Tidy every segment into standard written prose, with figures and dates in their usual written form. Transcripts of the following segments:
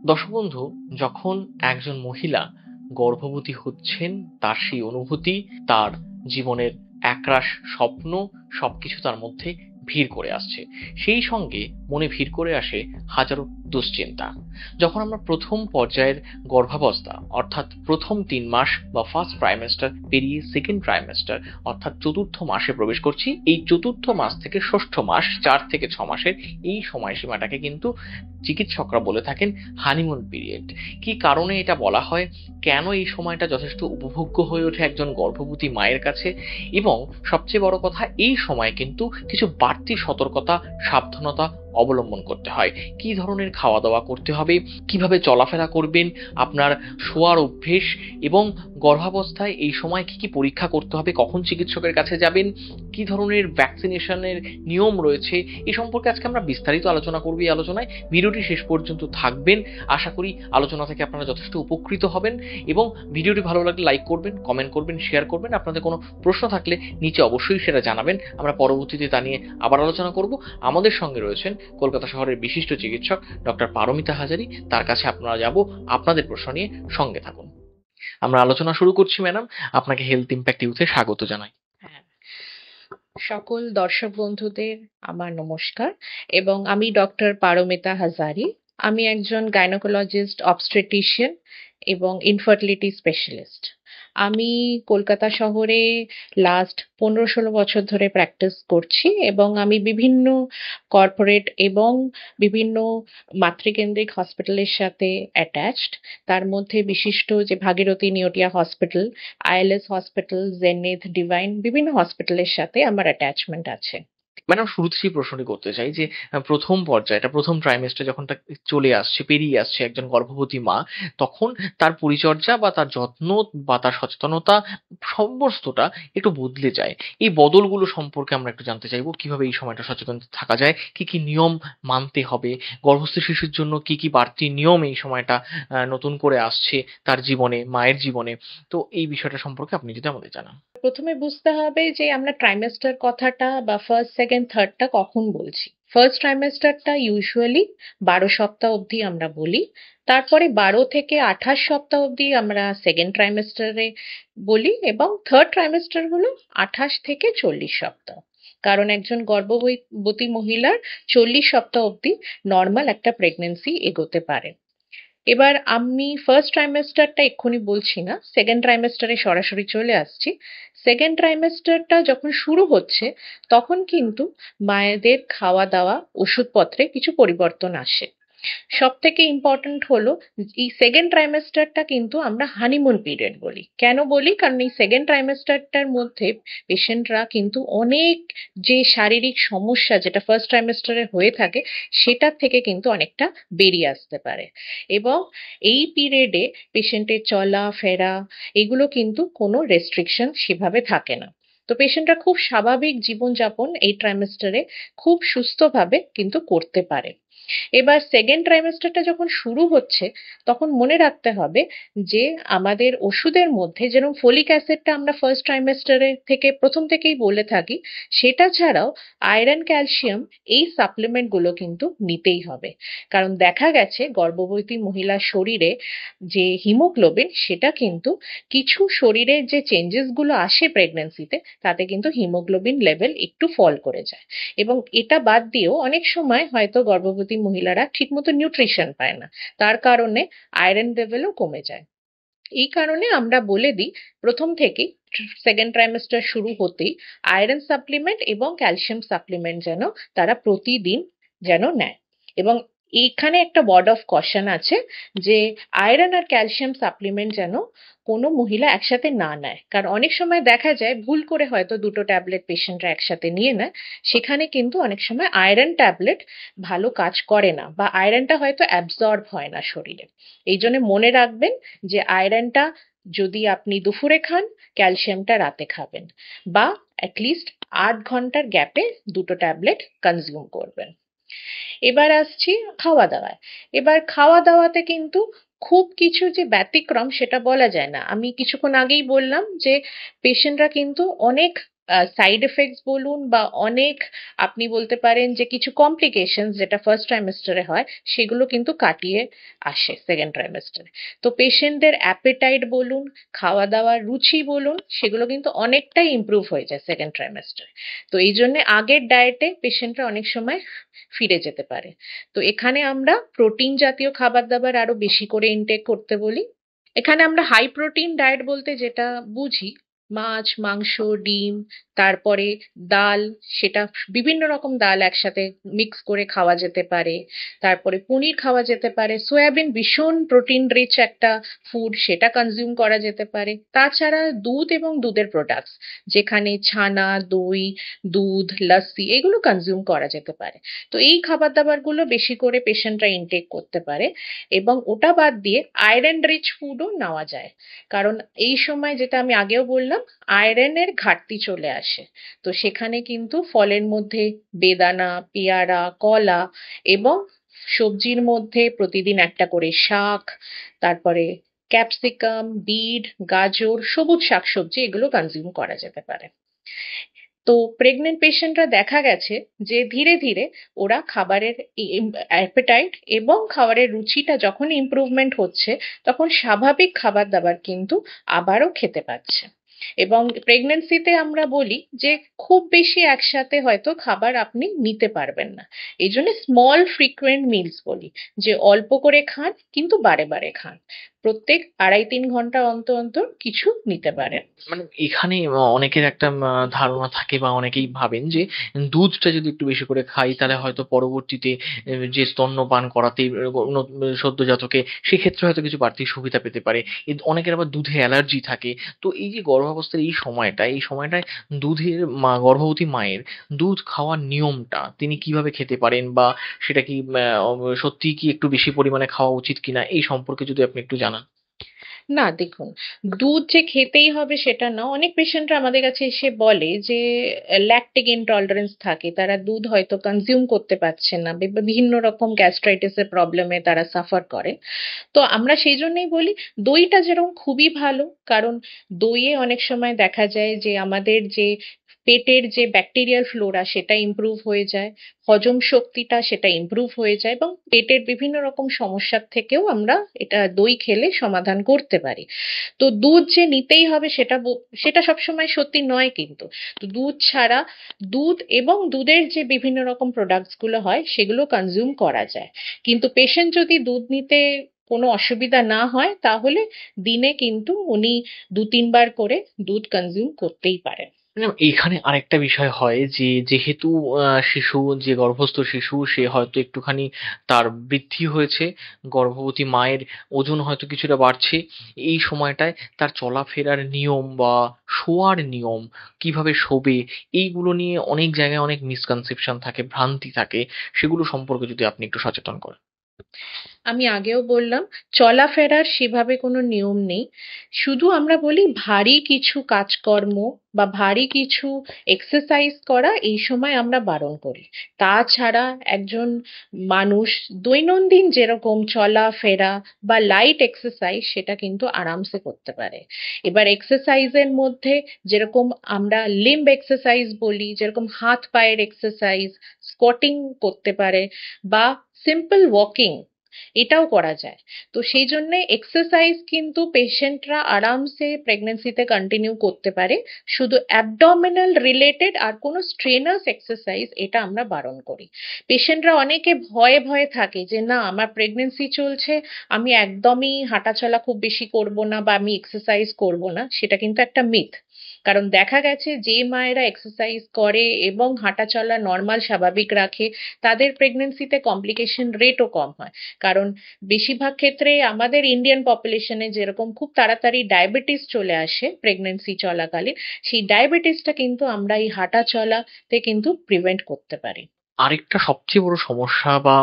দর্শক বন্ধু, যখন একজন মহিলা গর্ভবতী হচ্ছেন, তার সেই অনুভূতি, তার জীবনের একরাশ স্বপ্ন, সবকিছু তার মধ্যে ভিড় করে আসছে। সেই সঙ্গে মনে ভিড় করে আসে হাজারো দুশ্চিন্তা। যখন আমরা প্রথম পর্যায়ের গর্ভাবস্থা অর্থাৎ প্রথম 3 মাস বা ফার্স্ট ট্রাইমেস্টার পেরিয়ে সেকেন্ড ট্রাইমেস্টার অর্থাৎ চতুর্থ মাসে প্রবেশ করছি, এই চতুর্থ মাস থেকে ষষ্ঠ মাস 4 থেকে 6 মাসের এই সময়সীমাটাকে কিন্তু চিকিৎসকরা বলে থাকেন হানিমুন পিরিয়ড। কি কারণে এটা বলা হয়, কেন এই সময়টা যথেষ্ট উপভোগ্য হয়ে ওঠে একজন গর্ভবতী মায়ের কাছে, এবং সবচেয়ে বড় কথা, এই সময় কিন্তু কিছু বাড়তি সতর্কতা, সাবধানতা অবলম্বন করতে হয়। কি ধরনের খাওয়া দাওয়া করতে হবে, কিভাবে চলাফেরা করবেন, আপনার শোয়ার অভ্যেস, এবং গর্ভাবস্থায় এই সময় কি কি পরীক্ষা করতে হবে, কখন চিকিৎসকের কাছে যাবেন, কি ধরনের ভ্যাকসিনেশনের নিয়ম রয়েছে, এ সম্পর্কে আজকে আমরা বিস্তারিত আলোচনা করব। এই আলোচনায় ভিডিওটি শেষ পর্যন্ত থাকবেন। আশা করি আলোচনা থেকে আপনারা যথেষ্ট উপকৃত হবেন, এবং ভিডিওটি ভালো লাগলে লাইক করবেন, কমেন্ট করবেন, শেয়ার করবেন। আপনাদের কোনো প্রশ্ন থাকলে নিচে অবশ্যই সেটা জানাবেন, আমরা পরবর্তীতে তা নিয়ে আবার আলোচনা করব। আমাদের সঙ্গে রয়েছেন কলকাতা শহরের বিশিষ্ট চিকিৎসক ডক্টর পারমিতা হাজারি, তার কাছে আপনারা যাব আপনাদের প্রশ্ন নিয়ে। সঙ্গে থাকুন। আমরা আলোচনা শুরু করছি। ম্যাডাম, আপনাকে হেলথ ইম্প্যাক্ট ইউথে স্বাগত জানাই। হ্যাঁ, সকল দর্শক বন্ধুদের আমার নমস্কার। এবং আমি ডক্টর পারমিতা হাজারি। আমি একজন গাইনোকোলজিস্ট, অবস্টেট্রিশিয়ান এবং ইনফার্টিলিটি স্পেশালিস্ট। আমি কলকাতা শহরে লাস্ট 15-16 বছর ধরে প্র্যাকটিস করছি, এবং আমি বিভিন্ন কর্পোরেট এবং বিভিন্ন মাতৃকেন্দ্রিক হসপিটালের সাথে অ্যাটাচড। তার মধ্যে বিশিষ্ট যে Bhagirathi Neotia hospital, ILS hospital, Zenith, Divine, বিভিন্ন হসপিটালের সাথে আমার অ্যাটাচমেন্ট আছে। ম্যাডাম, শুরুতে সেই প্রশ্নটি করতে চাই যে প্রথম পর্যায়টা, প্রথম ট্রাইমেস্টার যখন তা চলে আসছে, পেরিয়ে আসছে একজন গর্ভবতী মা, তখন তার পরিচর্যা বা তার যত্ন বা তার সচেতনতা সমস্তটা একটু বদলে যায়। এই বদলগুলো সম্পর্কে আমরা একটু জানতে চাইবো, কিভাবে এই সময়টা সচেতন থাকা যায়, কি কি নিয়ম মানতে হবে, গর্ভস্থ শিশুর জন্য কি কি বাড়তি নিয়ম এই সময়টা নতুন করে আসছে তার জীবনে, মায়ের জীবনে। তো এই বিষয়টা সম্পর্কে আপনি যদি আমাদের জানান। প্রথমে বুঝতে হবে যে আমরা ট্রাইমেস্টার কথাটা বা ফার্স্ট, সেকেন্ড, থার্ডটা কখন বলছি। ফার্স্ট ট্রাইমেস্টারটা ইউজুয়ালি 12 সপ্তাহ অবধি আমরা বলি। তারপরে 12 থেকে 28 সপ্তাহ অবধি আমরা সেকেন্ড ট্রাইমেস্টারে বলি, এবং থার্ড ট্রাইমেস্টার হলো 28 থেকে 40 সপ্তাহ। কারণ একজন গর্ভবতী মহিলার 40 সপ্তাহ অবধি নর্মাল একটা প্রেগনেন্সি এগোতে পারে। এবার আমি ফার্স্ট ট্রাইমেস্টারটা এক্ষুনি বলছি না, সেকেন্ড ট্রাইমেস্টারে সরাসরি চলে আসছি। সেকেন্ড ট্রাইমেস্টারটা যখন শুরু হচ্ছে, তখন কিন্তু মায়েদের খাওয়া দাওয়া, ওষুধপত্রে কিছু পরিবর্তন আসে। সব থেকে ইম্পর্ট্যান্ট হলো, এই সেকেন্ড ট্রাইমেস্টারটা কিন্তু আমরা হানিমুন পিরিয়ড বলি। কেন বলি? কারণ এই সেকেন্ড ট্রাইমেস্টারটার মধ্যে পেশেন্টরা কিন্তু অনেক যে শারীরিক সমস্যা যেটা ফার্স্ট ট্রাইমেস্টারে হয়ে থাকে, সেটার থেকে কিন্তু অনেকটা বেরিয়ে আসতে পারে। এবং এই পিরিয়ডে পেশেন্টের চলা ফেরা, এগুলো কিন্তু কোনো রেস্ট্রিকশন সেভাবে থাকে না। তো পেশেন্টরা খুব স্বাভাবিক জীবনযাপন এই ট্রাইমেস্টারে খুব সুস্থভাবে কিন্তু করতে পারে। এবার সেকেন্ড ট্রাইমেস্টারটা যখন শুরু হচ্ছে, তখন মনে রাখতে হবে যে আমাদের ওষুধের মধ্যে যেরকম ফলিক অ্যাসিডটা আমরা ফার্স্ট ট্রাইমেস্টারে থেকে প্রথম থেকেই বলে থাকি, সেটা ছাড়াও আয়রন, ক্যালসিয়াম, এই সাপ্লিমেন্টগুলো কিন্তু নিতেই হবে। কারণ দেখা গেছে গর্ভবতী মহিলার শরীরে যে হিমোগ্লোবিন, সেটা কিন্তু কিছু শরীরের যে চেঞ্জেসগুলো আসে প্রেগন্যান্সিতে, তাতে কিন্তু হিমোগ্লোবিন লেভেল একটু ফল করে যায়। এবং এটা বাদ দিয়েও অনেক সময় হয়তো গর্ভবতী মহিলারা ঠিকমতো নিউট্রিশন পায় না, তার কারণে আয়রন লেভেলও কমে যায়। এই কারণে আমরা বলে দিই প্রথম থেকেই, সেকেন্ড ট্রাইমেস্টার শুরু হতেই আয়রন সাপ্লিমেন্ট এবং ক্যালসিয়াম সাপ্লিমেন্ট যেন তারা প্রতিদিন যেন নেয়। এবং এইখানে একটা ওয়ার্ড অফ কশন আছে যে আয়রন আর ক্যালসিয়াম সাপ্লিমেন্ট যেন কোনো মহিলা একসাথে না নেয়। কারণ অনেক সময় দেখা যায় ভুল করে হয়তো দুটো ট্যাবলেট পেশেন্টরা একসাথে নিয়ে নেয়, সেখানে কিন্তু অনেক সময় আয়রন ট্যাবলেট ভালো কাজ করে না, বা আয়রনটা হয়তো অ্যাবজর্ব হয় না শরীরে। এই জন্য মনে রাখবেন যে আয়রনটা যদি আপনি দুপুরে খান, ক্যালসিয়ামটা রাতে খাবেন, বা অ্যাটলিস্ট 8 ঘন্টার গ্যাপে দুটো ট্যাবলেট কনজিউম করবেন। এবার আসছি খাওয়া দাওয়ায়। এবার খাওয়া দাওয়াতে কিন্তু খুব কিছু যে ব্যতিক্রম সেটা বলা যায় না। আমি কিছুক্ষণ আগেই বললাম যে পেশেন্টরা কিন্তু অনেক সাইড এফেক্টস বলুন বা অনেক আপনি বলতে পারেন যে কিছু কমপ্লিকেশনস যেটা ফার্স্ট ট্রাইমেস্টারে হয় সেগুলো কিন্তু কাটিয়ে আসে সেকেন্ড ট্রাইমেস্টারে। তো পেশেন্টদের অ্যাপেটাইট বলুন, খাওয়া দাওয়ার রুচি বলুন, সেগুলো কিন্তু অনেকটাই ইমপ্রুভ হয়ে যায় সেকেন্ড ট্রাইমেস্টারে। তো এই জন্য আগের ডায়েটে পেশেন্টরা অনেক সময় ফিরে যেতে পারে। তো এখানে আমরা প্রোটিন জাতীয় খাবার দাবার আরো বেশি করে ইনটেক করতে বলি। এখানে আমরা হাই প্রোটিন ডায়েট বলতে যেটা বুঝি, মাছ, মাংস, ডিম, তারপরে ডাল, সেটা বিভিন্ন রকম ডাল একসাথে মিক্স করে খাওয়া যেতে পারে। তারপরে পনির খাওয়া যেতে পারে। সয়াবিন ভীষণ প্রোটিন রিচ একটা ফুড, সেটা কনজিউম করা যেতে পারে। তাছাড়া দুধ এবং দুধের প্রোডাক্টস, যেখানে ছানা, দই, দুধ, লস্যি এগুলো কনজিউম করা যেতে পারে। তো এই খাবার দাবারগুলো বেশি করে পেশেন্টরা ইনটেক করতে পারে। এবং ওটা বাদ দিয়ে আয়রন রিচ ফুডও নেওয়া যায়, কারণ এই সময় যেটা আমি আগেও বললাম, আয়রনের ঘাটতি চলে আসে। তো সেখানে কিন্তু ফলের মধ্যে বেদানা, পেয়ারা, কলা এবং সবজির মধ্যে প্রতিদিন একটা করে শাক, তারপরে ক্যাপসিকাম, বিট, গাজর, সবুজ শাকসবজি এগুলো কনজিউম করা যেতে পারে। তো প্রেগনেন্ট পেশেন্টরা দেখা গেছে যে ধীরে ধীরে ওরা খাবারের অ্যাপেটাইট এবং খাবারের রুচিটা যখন ইমপ্রুভমেন্ট হচ্ছে, তখন স্বাভাবিক খাবার দাবার কিন্তু আবারও খেতে পাচ্ছে। এবং প্রেগনেন্সিতে আমরা বলি যে খুব বেশি একসাথে হয়তো খাবার আপনি নিতে পারবেন না। এই জন্য স্মল ফ্রিকুয়েন্ট মিলস বলি, যে অল্প করে খান কিন্তু বারে বারে খান, প্রত্যেক 2.5-3 ঘন্টা অন্তর অন্তর কিছু নিতে পারেন। মানে এখানে অনেকের একটা ধারণা থাকে বা অনেকেই ভাবেন যে দুধটা যদি একটু বেশি করে খাই তাহলে হয়তো পরবর্তীতে যে স্তন্যপান করাতে সদ্যোজাতকে সেক্ষেত্রে হয়তো কিছু বাড়তি সুবিধা পেতে পারে। অনেকের আবার দুধে অ্যালার্জি থাকে। তো এই যে গর্ভাবস্থার এই সময়টায় গর্ভবতী মায়ের দুধ খাওয়ার নিয়মটা তিনি কিভাবে খেতে পারেন, বা সেটা কি সত্যিই কি একটু বেশি পরিমাণে খাওয়া উচিত কিনা, এই সম্পর্কে যদি আপনি একটু জানান। না দেখুন, দুধ যে খেতেই হবে সেটা না। অনেক পেশেন্টরা আমাদের কাছে এসে বলে যে ল্যাকটিক ইনটলারেন্স থাকে, তারা দুধ হয়তো কনজিউম করতে পারছে না, বিভিন্ন রকম গ্যাস্ট্রাইটিসের প্রবলেমে তারা সাফার করে। তো আমরা সেই জন্যই বলি দইটা যেরকম খুবই ভালো, কারণ দইয়ে অনেক সময় দেখা যায় যে আমাদের যে পেটের যে ব্যাকটেরিয়াল ফ্লোরা সেটা ইমপ্রুভ হয়ে যায়, হজম শক্তিটা সেটা ইমপ্রুভ হয়ে যায়, এবং পেটের বিভিন্ন রকম সমস্যার থেকেও আমরা এটা দই খেলে সমাধান করতে পারি। তো দুধ যে নিতেই হবে সেটা সবসময় সত্যি নয় কিন্তু। তো দুধ ছাড়া দুধ এবং দুধের যে বিভিন্ন রকম প্রোডাক্টস গুলো হয় সেগুলো কনজিউম করা যায়। কিন্তু পেশেন্ট যদি দুধ নিতে কোনো অসুবিধা না হয়, তাহলে দিনে কিন্তু উনি 2-3 বার করে দুধ কনজিউম করতেই পারেন। এখানে আরেকটা বিষয় হয় যে যেহেতু যে গর্ভস্থ শিশু সে হয়তো একটুখানি তার বৃদ্ধি হয়েছে, গর্ভবতী মায়ের ওজন হয়তো কিছুটা বাড়ছে, এই সময়টায় তার চলাফেরার নিয়ম বা শোয়ার নিয়ম, কিভাবে শোবে, এইগুলো নিয়ে অনেক জায়গায় অনেক মিসকনসেপশন থাকে, ভ্রান্তি থাকে, সেগুলো সম্পর্কে যদি আপনি একটু সচেতন করেন। আমি আগেও বললাম, চলাফেরার সেভাবে কোনো নিয়ম নেই। শুধু আমরা বলি ভারী কিছু কাজকর্ম বা ভারী কিছু এক্সারসাইজ করা এই সময় আমরা বারণ করি। তাছাড়া একজন মানুষ দৈনন্দিন যেরকম চলাফেরা বা লাইট এক্সারসাইজ সেটা কিন্তু আরামসে করতে পারে। এবার এক্সারসাইজের মধ্যে যেরকম আমরা লিম্ব এক্সারসাইজ বলি, যেরকম হাত পায়ের এক্সারসাইজ, স্কোয়াটিং করতে পারে, বা সিম্পল ওয়াকিং এটাও করা যায়। তো সেই জন্য এক্সারসাইজ কিন্তু পেশেন্টরা আরামসে প্রেগন্যান্সিতে কন্টিনিউ করতে পারে। শুধু অ্যাবডোমিনাল রিলেটেড আর কোনো স্ট্রেনার্স এক্সারসাইজ এটা আমরা বারণ করি। পেশেন্টরা অনেকে ভয়ে ভয়ে থাকে যে না আমার প্রেগন্যান্সি চলছে, আমি একদমই হাঁটাচলা খুব বেশি করব না বা আমি এক্সারসাইজ করব না, সেটা কিন্তু একটা মিথ। কারণ দেখা গেছে যে মায়েরা এক্সারসাইজ করে এবং হাঁটাচলা নর্মাল স্বাভাবিক রাখে, তাদের প্রেগন্যান্সিতে কমপ্লিকেশন রেটও কম হয়। কারণ বেশিরভাগ ক্ষেত্রে আমাদের ইন্ডিয়ান পপুলেশনে যেরকম খুব তাড়াতাড়ি ডায়াবেটিস চলে আসে প্রেগন্যান্সি চলাকালীন, সেই ডায়াবেটিসটা কিন্তু আমরা এই হাঁটা চলাতে কিন্তু প্রিভেন্ট করতে পারি। আরেকটা সবচেয়ে বড় সমস্যা বা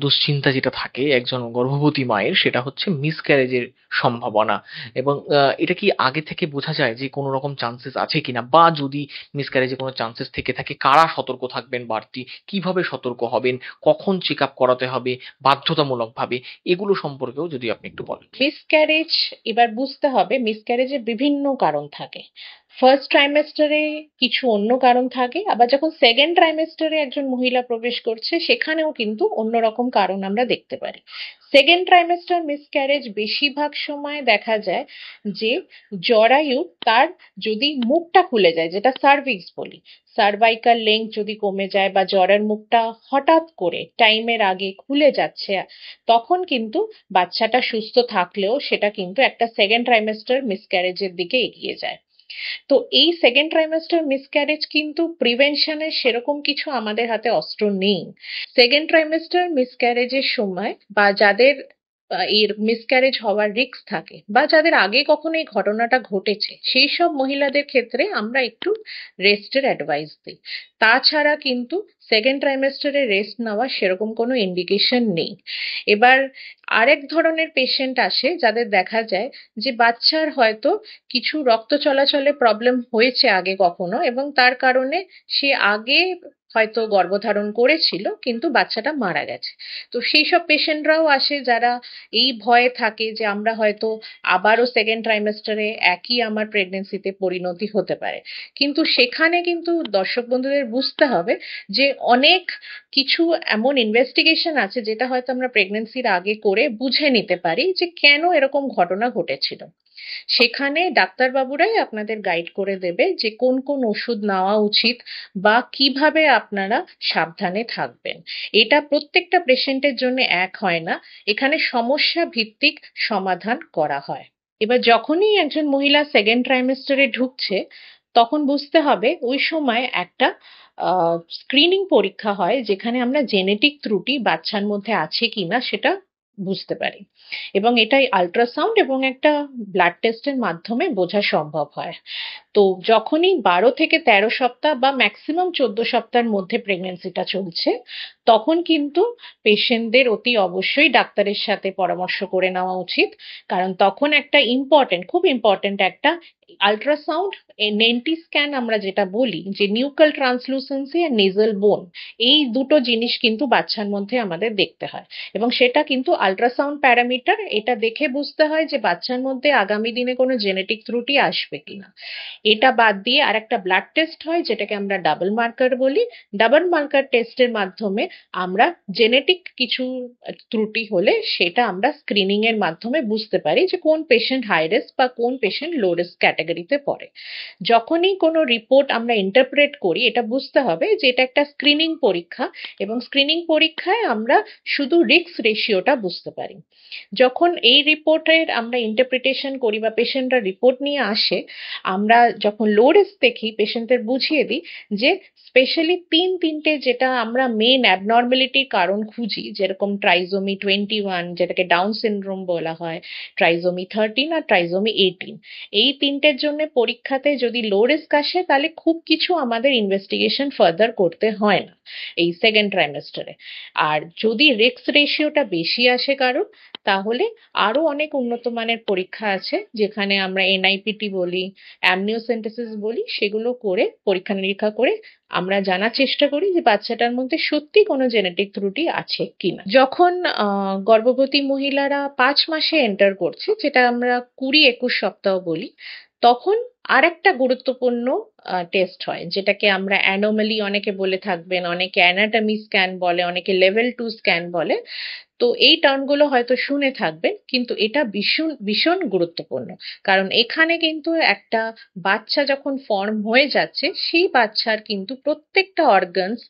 দুশ্চিন্তা যেটা থাকে একজন গর্ভবতী মায়ের, সেটা হচ্ছে মিসক্যারেজের সম্ভাবনা। এবং এটা কি আগে থেকে বোঝা যায় যে কোনো রকম চান্সেস আছে কিনা, বা যদি মিসক্যারেজে কোনো চান্সেস থেকে থাকে কারা সতর্ক থাকবেন বাড়তি, কিভাবে সতর্ক হবেন, কখন চেক আপ করাতে হবে বাধ্যতামূলকভাবে, এগুলো সম্পর্কেও যদি আপনি একটু বলেন। মিসক্যারেজ, এবার বুঝতে হবে মিসক্যারেজের বিভিন্ন কারণ থাকে। ফার্স্ট ট্রাইমেস্টারে কিছু অন্য কারণ থাকে, আবার যখন সেকেন্ড ট্রাইমেস্টারে একজন মহিলা প্রবেশ করছে সেখানেও কিন্তু অন্যরকম কারণ আমরা দেখতে পারি। সেকেন্ড ট্রাইমেস্টার মিসক্যারেজ বেশিরভাগ সময় দেখা যায় যে জরায়ু তার যদি মুখটা খুলে যায়, যেটা সার্ভিক্স বলি, সার্ভাইকাল লেংথ যদি কমে যায় বা জ্বরের মুখটা হঠাৎ করে টাইমের আগে খুলে যাচ্ছে, তখন কিন্তু বাচ্চাটা সুস্থ থাকলেও সেটা কিন্তু একটা সেকেন্ড ট্রাইমেস্টার মিসক্যারেজের দিকে এগিয়ে যায়। তো এই সেকেন্ড ট্রাইমেস্টার মিসক্যারেজ কিন্তু প্রিভেনশনের সেরকম কিছু আমাদের হাতে অস্ত্র নেই। সেকেন্ড ট্রাইমেস্টার মিসক্যারেজের সময় বা যাদের এর মিসক্যারেজ হওয়ার রিস্ক থাকে বা যাদের আগে কখনো এই ঘটনাটা ঘটেছে, সেই সব মহিলাদের ক্ষেত্রে আমরা একটু রেস্টের অ্যাডভাইস দিই। তাছাড়া কিন্তু সেকেন্ড ট্রাইমেস্টারে রেস্ট নেওয়ার সেরকম কোনো ইন্ডিকেশন নেই। এবার আরেক ধরনের পেশেন্ট আসে যাদের দেখা যায় যে বাচ্চার হয়তো কিছু রক্ত চলাচলে প্রবলেম হয়েছে আগে কখনো, এবং তার কারণে সে আগে হয়তো গর্ভধারণ করেছিল কিন্তু বাচ্চাটা মারা গেছে। তো সেই সব পেশেন্টরাও আসে যারা এই ভয়ে থাকে যে আমরা হয়তো আবারও সেকেন্ড ট্রাইমেস্টারে একই আমার প্রেগনেন্সিতে পরিণতি হতে পারে। কিন্তু সেখানে কিন্তু দর্শক বন্ধুদের বুঝতে হবে যে অনেক কিছু এমন ইনভেস্টিগেশন আছে যেটা হয়তো আমরা প্রেগনেন্সির আগে করে বুঝে নিতে পারি যে কেন এরকম ঘটনা ঘটেছিল। সেখানে ডাক্তারবাবুরাই আপনাদের গাইড করে দেবে যে কোন কোন ওষুধ নেওয়া উচিত বা কিভাবে আপনারা সাবধানে থাকবেন। এটা প্রত্যেকটা পেশেন্টের জন্য এক হয় না, এখানে সমস্যা ভিত্তিক সমাধান করা হয়। এবার যখনই একজন মহিলা সেকেন্ড ট্রাইমেস্টারে ঢুকছে, তখন বুঝতে হবে ওই সময় একটা স্ক্রিনিং পরীক্ষা হয় যেখানে আমরা জেনেটিক ত্রুটি বাচ্চার মধ্যে আছে কিনা সেটা বুঝতে পারি, এবং এটাই আল্ট্রাসাউন্ড এবং একটা ব্লাড টেস্টের মাধ্যমে বোঝা সম্ভব হয়। তো যখনই 12 থেকে 13 সপ্তাহ বা ম্যাক্সিমাম 14 সপ্তাহের মধ্যে প্রেগনেন্সিটা চলছে, তখন কিন্তু পেশেন্টদের অতি অবশ্যই ডাক্তারের সাথে পরামর্শ করে নেওয়া উচিত। কারণ তখন একটা ইম্পর্টেন্ট, খুব ইম্পর্টেন্ট একটা আল্ট্রাসাউন্ড, নেন্টি স্ক্যান আমরা যেটা বলি, যে নিউকাল ট্রান্সলুসেন্সি আর নেজাল বোন, এই দুটো জিনিস কিন্তু বাচ্চার মধ্যে আমাদের দেখতে হয়, এবং সেটা কিন্তু আল্ট্রাসাউন্ড প্যারামিটার। এটা দেখে বুঝতে হয় যে বাচ্চার মধ্যে আগামী দিনে কোনো জেনেটিক ত্রুটি আসবে কিনা। এটা বাদ দিয়ে আর একটা ব্লাড টেস্ট হয় যেটাকে আমরা ডাবল মার্কার বলি। ডাবল মার্কার টেস্টের মাধ্যমে আমরা জেনেটিক কিছু ত্রুটি হলে সেটা আমরা স্ক্রিনিং এর মাধ্যমে বুঝতে পারি যে কোন পেশেন্ট হাই রিস্ক বা কোন পেশেন্ট লো রিস্ক ক্যাটাগরিতে পড়ে। যখনই কোনো রিপোর্ট আমরা ইন্টারপ্রেট করি, এটা বুঝতে হবে যে এটা একটা স্ক্রিনিং পরীক্ষা, এবং স্ক্রিনিং পরীক্ষায় আমরা শুধু রিস্ক রেশিওটা বুঝতে পারি। যখন এই রিপোর্টের আমরা ইন্টারপ্রিটেশন করি বা পেশেন্টরা রিপোর্ট নিয়ে আসে, আমরা যখন লো রিস্ক দেখি পেশেন্টদের বুঝিয়ে দিই যে স্পেশালি তিনটে যেটা আমরা মেন অ্যাবনর্মালিটির কারণ খুঁজি, যেরকম ট্রাইজোমি 21 যেটাকে ডাউন সিনড্রোম বলা হয়, ট্রাইজোমি 13 আর ট্রাইজোমি 18, এই তিনটের জন্য পরীক্ষাতে যদি লো রিস্ক আসে তাহলে খুব কিছু আমাদের ইনভেস্টিগেশন ফার্দার করতে হয় না এই সেকেন্ড ট্রাইমেস্টারে। আর যদি রিস্ক রেশিওটা বেশি আসে কারণ, তাহলে আরো অনেক উন্নত মানের পরীক্ষা আছে যেখানে আমরা এনআইপিটি বলি, অ্যামনিওসেন্টেসিস বলি, সেগুলো করে পরীক্ষা নিরীক্ষা করে আমরা জানার চেষ্টা করি যে বাচ্চাটার মধ্যে সত্যি কোনো জেনেটিক ত্রুটি আছে কিনা। যখন গর্ভবতী মহিলারা 5 মাসে এন্টার করছে, যেটা আমরা 20-21 সপ্তাহ বলি, তখন আরেকটা গুরুত্বপূর্ণ টেস্ট হয় যেটাকে আমরা অ্যানোমালি অনেকে বলে থাকবেন, অনেকে অ্যানাটমি স্ক্যান বলে, অনেকে লেভেল 2 স্ক্যান বলে। তো এই টার্মগুলো হয়তো শুনে থাকবেন, কিন্তু এটা ভীষণ ভীষণ গুরুত্বপূর্ণ। কারণ এখানে কিন্তু একটা বাচ্চা যখন ফর্ম হয়ে যাচ্ছে, সেই বাচ্চার কিন্তু প্রত্যেকটা অর্গানস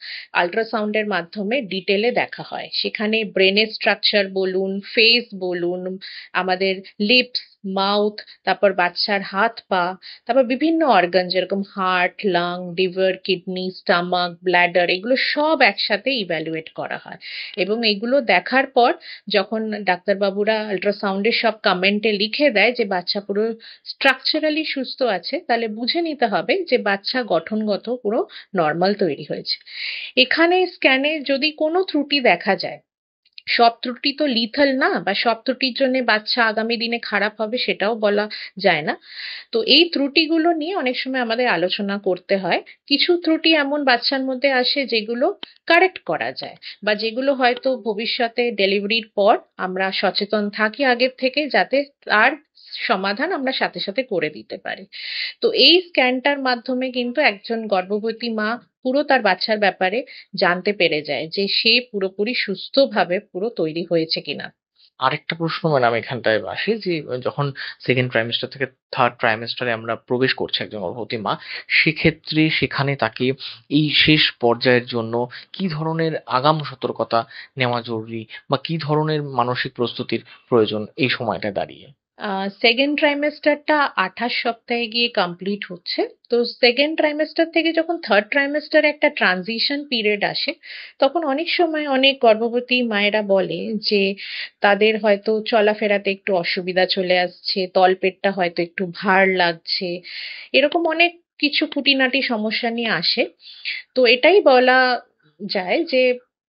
আল্ট্রাসাউন্ডের মাধ্যমে ডিটেলে দেখা হয়। সেখানে ব্রেনের স্ট্রাকচার বলুন, ফেস বলুন, আমাদের লিপস, মাউথ, তারপর বাচ্চার হাত পা, তারপর বিভিন্ন অর্গান যেরকম heart, lung, liver, kidney, stomach, ব্ল্যাডার, এগুলো সব একসাথে ইভ্যালুয়েট করা হয়। এবং এগুলো দেখার পর যখন ডাক্তারবাবুরা আল্ট্রাসাউন্ডের সব কমেন্টে লিখে দেয় যে বাচ্চা পুরো স্ট্রাকচারালি সুস্থ আছে, তাহলে বুঝে নিতে হবে যে বাচ্চা গঠনগত পুরো নর্মাল তৈরি হয়েছে। এখানে স্ক্যানে যদি কোনো ত্রুটি দেখা যায়, সব ত্রুটি তো লিথাল না, বা সব ত্রুটির জন্য বাচ্চা আগামী দিনে খারাপ হবে সেটাও বলা যায় না। তো এই ত্রুটিগুলো নিয়ে অনেক সময় আমাদের আলোচনা করতে হয়। কিছু ত্রুটি এমন বাচ্চার মধ্যে আসে যেগুলো কারেক্ট করা যায়, বা যেগুলো হয়তো ভবিষ্যতে ডেলিভারির পর আমরা সচেতন থাকি আগের থেকে, যাতে তার সমাধান আমরা সাথে সাথে করে দিতে পারি। তো এই স্ক্যানটার মাধ্যমে কিন্তু একজন গর্ভবতী মা পুরো তার বাচ্চার ব্যাপারে জানতে পেরে যায় যে সে পুরোপুরি সুস্থভাবে পুরো তৈরি হয়েছে কিনা। আরেকটা প্রশ্ন ম্যাডাম এখানটায় আসে যে যখন সেকেন্ড ট্রাইমেস্টার থেকে থার্ড ট্রাইমেস্টারে আমরা প্রবেশ করছি একজন গর্ভবতী মা, সেক্ষেত্রে সেখানে তাকে এই শেষ পর্যায়ের জন্য কি ধরনের আগাম সতর্কতা নেওয়া জরুরি বা কি ধরনের মানসিক প্রস্তুতির প্রয়োজন এই সময়টায় দাঁড়িয়ে? সেকেন্ড ট্রাইমেস্টারটা 28 সপ্তাহে গিয়ে কমপ্লিট হচ্ছে। তো সেকেন্ড ট্রাইমেস্টার থেকে যখন থার্ড ট্রাইমেস্টারে একটা ট্রানজিশন পিরিয়ড আসে, তখন অনেক সময় অনেক গর্ভবতী মায়েরা বলে যে তাদের হয়তো চলাফেরাতে একটু অসুবিধা চলে আসছে, তলপেটটা হয়তো একটু ভার লাগছে, এরকম অনেক কিছু খুঁটিনাটি সমস্যা নিয়ে আসে। তো এটাই বলা যায় যে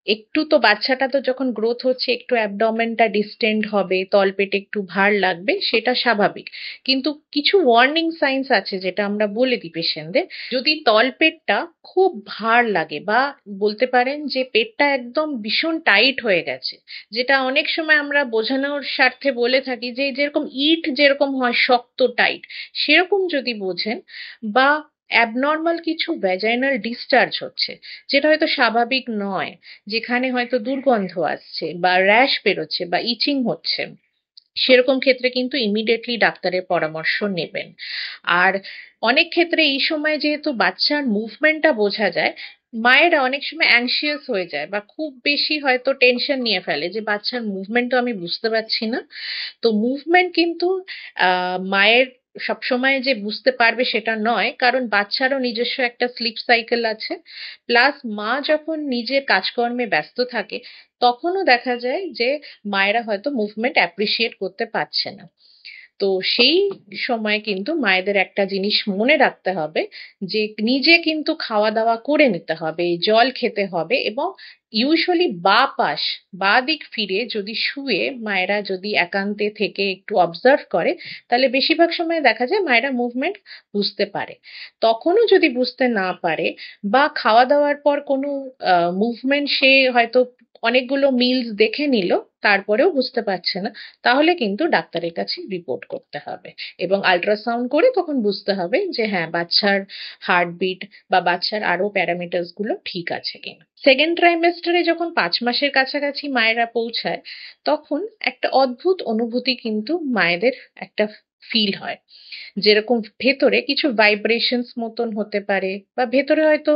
একটু তো বাচ্চাটা তো যখন গ্রোথ হচ্ছে একটু অ্যাবডোমেনটা ডিস্টেন্ড হবে, তলপেটে একটু ভার লাগবে, সেটা স্বাভাবিক। কিন্তু কিছু ওয়ার্নিং সাইন্স আছে যেটা আমরা বলে দিই পেশেন্টদের। যদি তলপেটটা খুব ভার লাগে বা বলতে পারেন যে পেটটা একদম ভীষণ টাইট হয়ে গেছে, যেটা অনেক সময় আমরা বোঝানোর স্বার্থে বলে থাকি যে যেরকম ইট যেরকম হয় শক্ত টাইট, সেরকম যদি বোঝেন, বা অ্যাবনর্মাল কিছু ভ্যাজাইনাল ডিসচার্জ হচ্ছে যেটা হয়তো স্বাভাবিক নয়, যেখানে হয়তো দুর্গন্ধ আসছে বা র্যাশ বেরোচ্ছে বা ইচিং হচ্ছে, সেরকম ক্ষেত্রে কিন্তু ইমিডিয়েটলি ডাক্তারের পরামর্শ নেবেন। আর অনেক ক্ষেত্রে এই সময় যেহেতু বাচ্চার মুভমেন্টটা বোঝা যায়, মায়েরা অনেক সময় অ্যাংশিয়াস হয়ে যায় বা খুব বেশি হয়তো টেনশন নিয়ে ফেলে যে বাচ্চার মুভমেন্ট তো আমি বুঝতে পারছি না। তো মুভমেন্ট কিন্তু মায়ের সবসময় যে বুঝতে পারবে সেটা নয়, কারণ বাচ্চারও নিজস্ব একটা স্লিপ সাইকেল আছে। প্লাস মা যখন নিজের কাজকর্মে ব্যস্ত থাকে, তখনও দেখা যায় যে মায়েরা হয়তো মুভমেন্ট অ্যাপ্রিসিয়েট করতে পারছে না। তো সেই সময় কিন্তু মায়েদের একটা জিনিস মনে রাখতে হবে যে নিজে কিন্তু খাওয়া দাওয়া করে নিতে হবে, জল খেতে হবে, এবং ইউজুয়ালি বা দিক ফিরে যদি শুয়ে মায়েরা যদি একান্তে থেকে একটু অবজার্ভ করে, তাহলে বেশিরভাগ সময় দেখা যায় মায়েরা মুভমেন্ট বুঝতে পারে। তখনও যদি বুঝতে না পারে বা খাওয়া দাওয়ার পর কোনো মুভমেন্ট সে হয়তো অনেকগুলো মিলস দেখে নিল, তারপরেও বুঝতে পারছে না, তাহলে কিন্তু ডাক্তারের কাছে রিপোর্ট করতে হবে এবং আল্ট্রাসাউন্ড করে তখন বুঝতে হবে যে হ্যাঁ বাচ্চার হার্টবিট বা বাচ্চার আরো প্যারামিটার্স গুলো ঠিক আছে কিনা। সেকেন্ড ট্রাইমেস্টারে যখন 5 মাসের কাছাকাছি মায়েরা পৌঁছায়, তখন একটা অদ্ভুত অনুভূতি কিন্তু মায়েদের একটা ফিল হয়, যেরকম ভেতরে কিছু ভাইব্রেশনস মতন হতে পারে বা ভেতরে হয়তো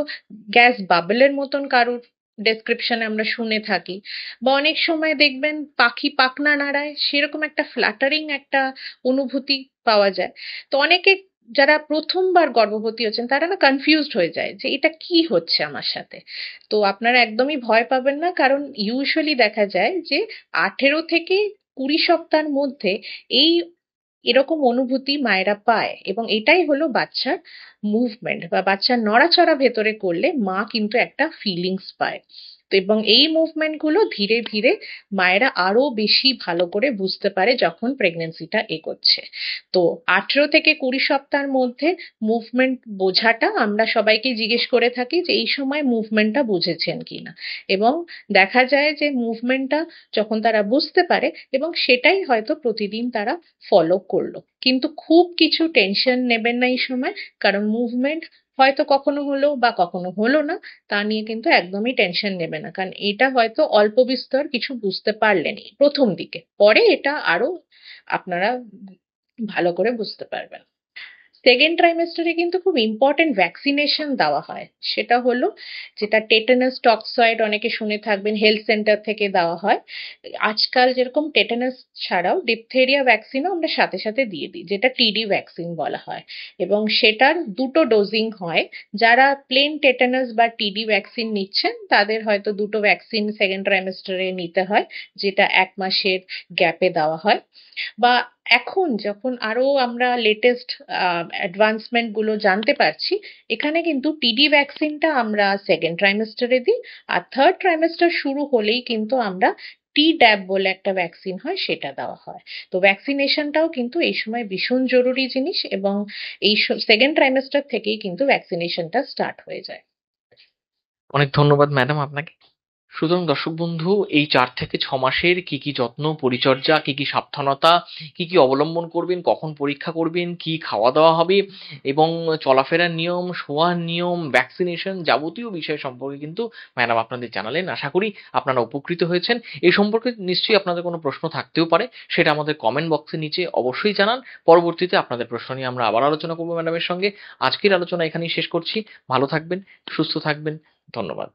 গ্যাস বাবলের মতন কারুর ডেসক্রিপশনে আমরা শুনে থাকি, বা অনেক সময় দেখবেন পাখি পাখনা নাড়ায় সেরকম একটা ফ্ল্যাটারিং একটা অনুভূতি পাওয়া যায়। তো অনেকে যারা প্রথমবার গর্ভবতী হচ্ছেন তারা না কনফিউজড হয়ে যায় যে এটা কি হচ্ছে আমার সাথে। তো আপনারা একদমই ভয় পাবেন না, কারণ ইউজুয়ালি দেখা যায় যে 18 থেকে 20 সপ্তাহের মধ্যে এই এরকম অনুভূতি মায়েরা পায়, এবং এটাই হলো বাচ্চার মুভমেন্ট বা বাচ্চার নড়াচড়া ভেতরে করলে মা কিন্তু একটা ফিলিংস পায়। তো এবং এই মুভমেন্ট গুলো ধীরে ধীরে মায়েরা আরো বেশি ভালো করে বুঝতে পারে যখন প্রেগনেন্সিটা এগোচ্ছে। তো 18 থেকে 20 সপ্তাহের মধ্যে মুভমেন্ট বোঝাটা আমরা সবাইকে জিজ্ঞেস করে থাকি যে এই সময় মুভমেন্টটা বুঝেছেন কিনা, এবং দেখা যায় যে মুভমেন্টটা যখন তারা বুঝতে পারে এবং সেটাই হয়তো প্রতিদিন তারা ফলো করলো। কিন্তু খুব কিছু টেনশন নেবেন না এই সময়, কারণ মুভমেন্ট হয়তো কখনো হলো বা কখনো হলো না, তা নিয়ে কিন্তু একদমই টেনশন নেবে না, কারণ এটা হয়তো অল্প বিস্তর কিছু বুঝতে পারলেনই প্রথম দিকে, পরে এটা আরো আপনারা ভালো করে বুঝতে পারবেন। সেকেন্ড ট্রাইমেস্টারে কিন্তু খুব ইম্পর্টেন্ট ভ্যাকসিনেশন দেওয়া হয়। সেটা হলো যেটা টেটানাস টক্সয়েড, অনেকে শুনে থাকবেন, হেলথ সেন্টার থেকে দেওয়া হয়। আজকাল যেরকম টেটানাস ছাড়াও ডিপথেরিয়া ভ্যাকসিনও আমরা সাথে সাথে দিয়ে দিই, যেটা টিডি ভ্যাকসিন বলা হয়, এবং সেটার দুটো ডোজিং হয়। যারা প্লেন টেটানাস বা টিডি ভ্যাকসিন নিচ্ছেন তাদের হয়তো দুটো ভ্যাকসিন সেকেন্ড ট্রাইমেস্টারে নিতে হয়, যেটা 1 মাসের গ্যাপে দেওয়া হয়। বা এখন যখন আরো আমরা লেটেস্ট অ্যাডভান্সমেন্ট গুলো জানতে পারছি, এখানে কিন্তু টিডি ভ্যাকসিনটা আমরা সেকেন্ড ট্রাইমেস্টারে দিই, আর থার্ড ট্রাইমেস্টার শুরু হলেই কিন্তু আমরা টি ড্যাব বলে একটা ভ্যাকসিন হয় সেটা দেওয়া হয়। তো ভ্যাকসিনেশনটাও কিন্তু এই সময় ভীষণ জরুরি জিনিস, এবং এই সেকেন্ড ট্রাইমেস্টার থেকেই কিন্তু ভ্যাকসিনেশনটা স্টার্ট হয়ে যায়। অনেক ধন্যবাদ ম্যাডাম আপনাকে। সুতরাং দর্শক বন্ধু, এই 4 থেকে 6 মাসের কি কি যত্ন, পরিচর্যা, কি কি সাবধানতা, কি কি অবলম্বন করবেন, কখন পরীক্ষা করবেন, কি খাওয়া দাওয়া হবে এবং চলাফেরার নিয়ম, শোয়ার নিয়ম, ভ্যাকসিনেশন যাবতীয় বিষয় সম্পর্কে কিন্তু ম্যাডাম আপনাদের জানালেন। আশা করি আপনারা উপকৃত হয়েছেন। এই সম্পর্কে নিশ্চয়ই আপনাদের কোনো প্রশ্ন থাকতেও পারে, সেটা আমাদের কমেন্ট বক্সের নিচে অবশ্যই জানান। পরবর্তীতে আপনাদের প্রশ্ন নিয়ে আমরা আবার আলোচনা করব ম্যাডামের সঙ্গে। আজকের আলোচনা এখানেই শেষ করছি। ভালো থাকবেন, সুস্থ থাকবেন। ধন্যবাদ।